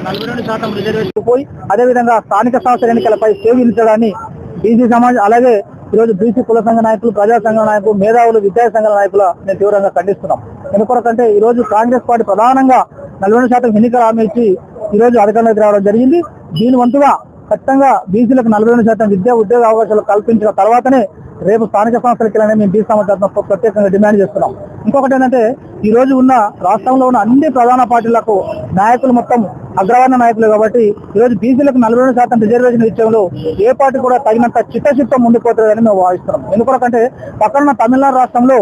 42% reservation పోయి అదేవిధంగా స్థానిక సంస్థల ఎన్నికలపై సేవించడాన్ని బీసీ సమాజ్ అలాగే ఈరోజు బీసీ కుల సంఘ నాయకులు, ప్రజా సంఘ నాయకులు, మేధావులు, విద్యా సంఘాల నాయకులు మేము తీవ్రంగా ఖండిస్తున్నాం. ఎందుకొరకంటే ఈ రోజు కాంగ్రెస్ పార్టీ ప్రధానంగా 42% ఎన్నికల హామీ ఇచ్చి ఈ రోజు అధికారంలోకి రావడం జరిగింది. దీని వంతుగా ఖచ్చితంగా బీసీలకు 42% విద్యా ఉద్యోగ అవకాశాలు కల్పించిన తర్వాతనే రేపు స్థానిక సంస్థలకి మేము బీసీ సమాజ్ ప్రత్యేకంగా డిమాండ్ చేస్తున్నాం. ఇంకొకటి ఏంటంటే ఈ రోజు ఉన్న రాష్ట్రంలో ఉన్న అన్ని ప్రధాన పార్టీలకు నాయకులు మొత్తం అగ్రవర్ణ నాయకులు కాబట్టి ఈ రోజు బీసీలకు 42% రిజర్వేషన్ ఇచ్చేంలో ఏ పార్టీ కూడా తగినంత చిత్తశుద్ధం ముందుకుపోతుందని మేము భావిస్తున్నాం. ఎందుకంటే పక్కన తమిళనాడు రాష్ట్రంలో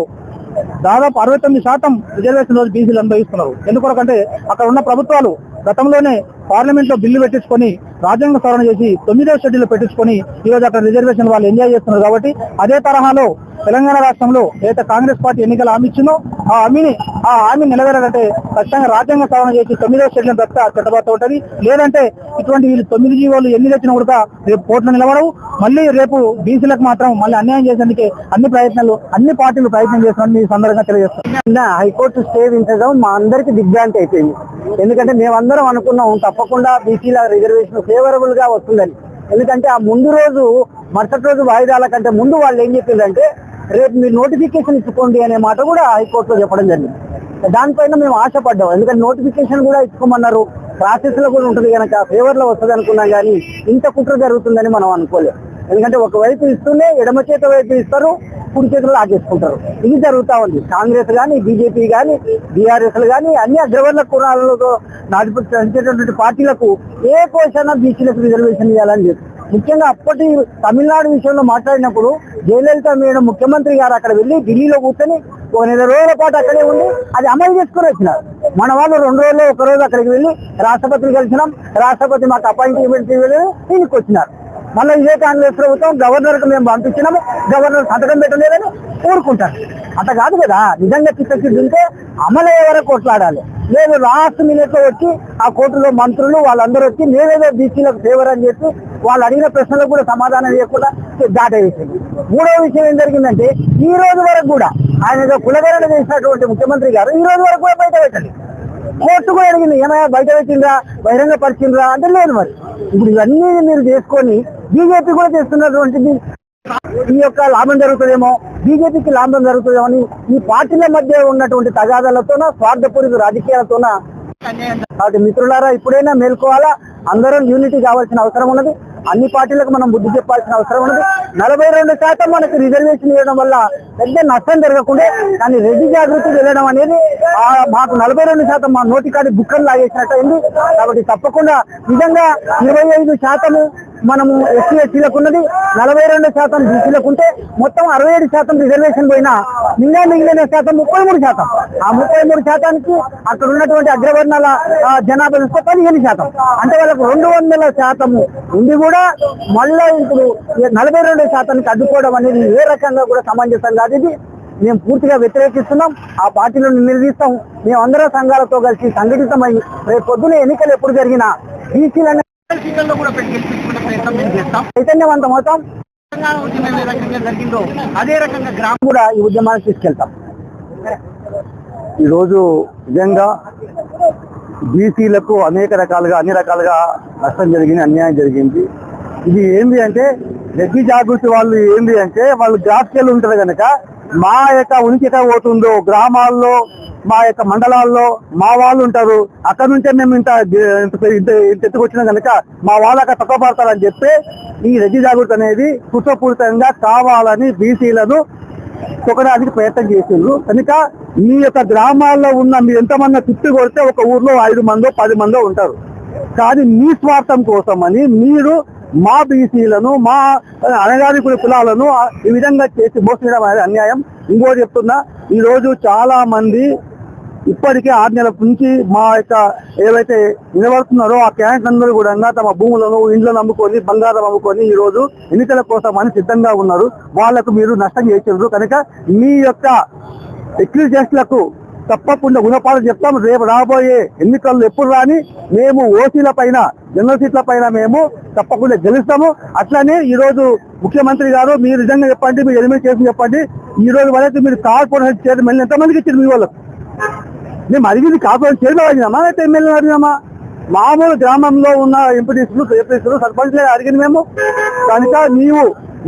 దాదాపు 69% రిజర్వేషన్ రోజు బీసీలు అనుభవిస్తున్నారు. ఎందుకంటే అక్కడ ఉన్న ప్రభుత్వాలు గతంలోనే పార్లమెంట్ లో బిల్లు పెట్టించుకొని రాజ్యాంగ సవరణ చేసి 9వ షెడ్యూల్ పెట్టించుకొని ఈ రోజు అక్కడ రిజర్వేషన్ వాళ్ళు ఎంజాయ్ చేస్తున్నారు. కాబట్టి అదే తరహాలో తెలంగాణ రాష్ట్రంలో ఏదైతే కాంగ్రెస్ పార్టీ ఎన్నికల హామీ ఇచ్చిందో ఆ హామీ నిలవేరాలంటే ఖచ్చితంగా రాజ్యాంగ సవరణ చేసి 9వ షెడ్యూల్ చట్టబద్ద ఉంటుంది. లేదంటే ఇటువంటి వీళ్ళు 9 జీవోలు ఎన్ని తెచ్చినా కూడా రేపు కోర్టులో నిలబడవు. మళ్ళీ రేపు బీసీలకు మాత్రం మళ్ళీ అన్యాయం చేసేందుకే అన్ని పార్టీలు ప్రయత్నం చేస్తున్నారని ఈ సందర్భంగా తెలియజేస్తున్నాం. హైకోర్టు స్టే విధించడం మా అందరికి దిగ్భ్రాంతి అయిపోయింది. ఎందుకంటే మేమందరం అనుకున్నాం తప్పకుండా బీసీల రిజర్వేషన్ ఫేవరబుల్ గా వస్తుందని. ఎందుకంటే ఆ ముందు రోజు మరుసటి రోజు వాయిదాల కంటే ముందు వాళ్ళు ఏం చెప్పిందంటే రేపు మీరు నోటిఫికేషన్ ఇచ్చుకోండి అనే మాట కూడా హైకోర్టులో చెప్పడం జరిగింది. దానిపైన మేము ఆశపడ్డాం. ఎందుకంటే నోటిఫికేషన్ కూడా ఇచ్చుకోమన్నారు, ప్రాసెస్ లో కూడా ఉంటుంది కనుక ఫేవర్ లో వస్తుంది అనుకున్నాం. కానీ ఇంత కుట్ర జరుగుతుందని మనం అనుకోలేదు. ఎందుకంటే ఒకవైపు ఇస్తూనే ఎడమ చేత వైపు ఇస్తారు, కుడి చేతులు ఆకేసుకుంటారు. ఇది జరుగుతా ఉంది. కాంగ్రెస్ కానీ, బీజేపీ కానీ, బీఆర్ఎస్ కానీ అన్ని అగ్రవర్ణ కులాలతో నడిపించేటటువంటి పార్టీలకు ఏ కోశాన బీసీలకు రిజర్వేషన్ ఇవ్వాలని చెప్పి ముఖ్యంగా అప్పటి తమిళనాడు విషయంలో మాట్లాడినప్పుడు జయలలిత మేడం ముఖ్యమంత్రి గారు అక్కడ వెళ్ళి ఢిల్లీలో కూర్చొని 1 నెల రోజుల పాటు అక్కడే ఉండి అది అమలు చేసుకుని వచ్చినారు. మన వాళ్ళు 2 రోజుల్లో 1 రోజు అక్కడికి వెళ్ళి రాష్ట్రపతిని కలిసినాం, రాష్ట్రపతి మాకు అపాయింట్మెంట్ వెళ్ళి దీనికి వచ్చినారు. మళ్ళీ ఇదే కాంగ్రెస్ ప్రభుత్వం గవర్నర్ కు మేము పంపించినాము, గవర్నర్ సంతకం పెట్టలేదని ఊరుకుంటారు. అట్లా కాదు కదా. నిజంగా చిత్తశుద్ధి ఉంటే అమలయ్యే వరకు కొట్లాడాలి. లేదు లాస్ట్ మినిట్ లో వచ్చి ఆ కోర్టులో మంత్రులు వాళ్ళందరూ వచ్చి మేమేదో బీసీలకు ఫేవర్ అని చెప్పి వాళ్ళు అడిగిన ప్రశ్నలకు కూడా సమాధానం చేయకుండా దాటేసింది. 3వ విషయం ఏం జరిగిందంటే ఈ రోజు వరకు కూడా ఆయన కులగరణ చేసినటువంటి ముఖ్యమంత్రి గారు ఈ రోజు వరకు కూడా బయట పెట్టండి. కోర్టు కూడా అడిగింది ఏమైనా బయట పెట్టిండ్రా, బహిరంగ పరిచిండ్రా అంటే లేదు. మరి ఇప్పుడు ఇవన్నీ మీరు చేసుకొని బీజేపీ కూడా చేస్తున్నటువంటిది ఈ యొక్క లాభం జరుగుతుందేమో, బీజేపీకి లాభం జరుగుతుందేమో అని ఈ పార్టీల మధ్య ఉన్నటువంటి తగాదాలతోన స్వార్థపూరిత రాజకీయాలతోన. కాబట్టి మిత్రులారా ఇప్పుడైనా మేల్కోవాలా, అందరం యూనిటీ కావాల్సిన అవసరం ఉన్నది. అన్ని పార్టీలకు మనం బుద్ధి చెప్పాల్సిన అవసరం ఉన్నది. 42% మనకి రిజర్వేషన్ ఇవ్వడం వల్ల పెద్ద నష్టం జరగకుండా కానీ రెడ్డి జాగృతి వెళ్ళడం అనేది మాకు 42% మా నోటికాడి బుక్కలు లాగేసినట్టు అయింది. కాబట్టి తప్పకుండా నిజంగా 25% మనము ఎస్సీ ఎస్టీలకు ఉన్నది, 42% బీసీలకు ఉంటే మొత్తం 67% రిజర్వేషన్ పోయినా మిగిలిన శాతం 33%. ఆ 33%కి అక్కడ ఉన్నటువంటి అగ్రవర్ణాల జనాభా చూస్తే 15%. అంటే వాళ్ళకు 200% ఉండి కూడా మళ్ళా ఇప్పుడు 42%కి అడ్డుకోవడం అనేది ఏ రకంగా కూడా సమంజసం కాదు. ఇది మేము పూర్తిగా వ్యతిరేకిస్తున్నాం. ఆ పార్టీలను నిలదీస్తాం. మేమందరం సంఘాలతో కలిసి సంఘటితమై రేపు పొద్దున ఎన్నికలు ఎప్పుడు జరిగినా బీసీలను చైతన్యవంతం అవుతాం. జరిగిందో అదే రకంగా గ్రామం కూడా ఈ ఉద్యమాన్ని తీసుకెళ్తాం. ఈరోజు నిజంగా బీసీలకు అన్ని రకాలుగా నష్టం జరిగింది, అన్యాయం జరిగింది. ఇది ఏంది అంటే రెడ్డి జాగృతి వాళ్ళు ఏంది అంటే వాళ్ళు గ్రాఫ్కెళ్ళి ఉంటారు కనుక మా యొక్క ఉనికి ఎక్కడ పోతుందో గ్రామాల్లో మా యొక్క మండలాల్లో మా వాళ్ళు ఉంటారు. అక్కడ నుంచే మేము ఇంత ఎత్తుకొచ్చినాం కనుక మా వాళ్ళు అక్కడ తక్కువ పడతారని చెప్పి ఈ రెడ్డి జాగృతి అనేది కుట్రపూరితంగా కావాలని బీసీలను తొక్కడానికి ప్రయత్నం చేసిండ్రు. కనుక మీ యొక్క గ్రామాల్లో ఉన్న మీరు ఎంతమంది తిప్పి కొడితే ఒక ఊర్లో 5 మందో 10 మందో ఉంటారు. కానీ మీ స్వార్థం కోసం అని మీరు మా బీసీలను మా అణగారికుల కులాలను ఈ విధంగా చేసి మోసడం అనేది అన్యాయం. ఇంకోటి చెప్తున్నా, ఈ రోజు చాలా మంది ఇప్పటికే 6 నెలల నుంచి మా యొక్క ఏవైతే నిలబడుతున్నారో ఆ క్యాంట్ అందరూ కూడా తమ భూములను ఇండ్లను అమ్ముకొని బంగారం అమ్ముకొని ఈ రోజు ఎన్నికల కోసం అని సిద్ధంగా ఉన్నారు. వాళ్లకు మీరు నష్టం చేసిండ్రు. కనుక మీ యొక్క ఎక్విజెస్ట్లకు తప్పకుండా గుణపాఠం చెప్తాం. రేపు రాబోయే ఎన్నికల్లో ఎప్పుడు రాని మేము ఓసీల పైన జనరల్ సీట్ల పైన మేము తప్పకుండా గెలుస్తాము. అట్లానే ఈ రోజు ముఖ్యమంత్రి గారు మీరు నిజంగా చెప్పండి, మీరు ఎలిమినేట్ చేసి చెప్పండి. ఈ రోజు వరకు మీరు కార్పొరేషన్ చైర్మన్ ఎంతమందికి ఇచ్చారు? మీ వాళ్ళకు మేము అడిగింది కార్పొరేషన్ చైర్మన్ అడిగినామా అయితే ఎమ్మెల్యే అడిగినామా? మామూలు గ్రామంలో ఉన్న ఎంపీటీసీలు సర్పంచ్లే అడిగిన మేము కనుక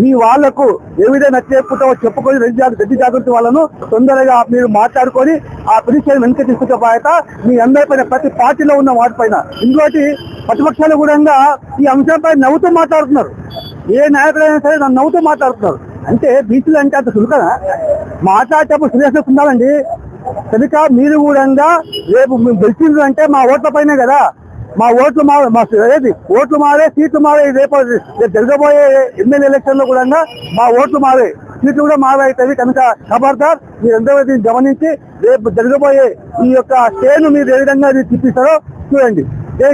మీ వాళ్లకు ఏ విధంగా నచ్చేపుతావో చెప్పుకొని రెడ్డి జాగృతి వాళ్ళను తొందరగా మీరు మాట్లాడుకొని ఆ పిటిషన్ వెనక్కి తీసుకునే బాధ్యత మీ అందరిపైన, ప్రతి పార్టీలో ఉన్న వాటిపైన. ఇంకోటి ప్రతిపక్షాలు కూడా ఈ అంశంపై నవ్వుతూ మాట్లాడుతున్నారు. ఏ నాయకుడైనా సరే నన్ను నవ్వుతూ మాట్లాడుతున్నారు. అంటే బీసీలు అంటే అంత సులుకనా? మాట్లాడేటప్పుడు సీరియస్నెస్ ఉండాలండి. కనుక మీరు కూడా రేపు మేము గెలిచింది అంటే మా ఓట్ల పైనే కదా, మా ఓట్లు ఓట్లు మారే, సీట్లు మారే. రేపు జరగబోయే ఎమ్మెల్యే ఎలక్షన్ లో కూడా మా ఓట్లు మారే, సీట్లు కూడా మారవుతాయి. కనుక ఖబర్దార్ మీరందరూ దీన్ని గమనించి రేపు జరగబోయే ఈ యొక్క స్టేను మీరు ఏ విధంగా తిప్పిస్తారో చూడండి. జై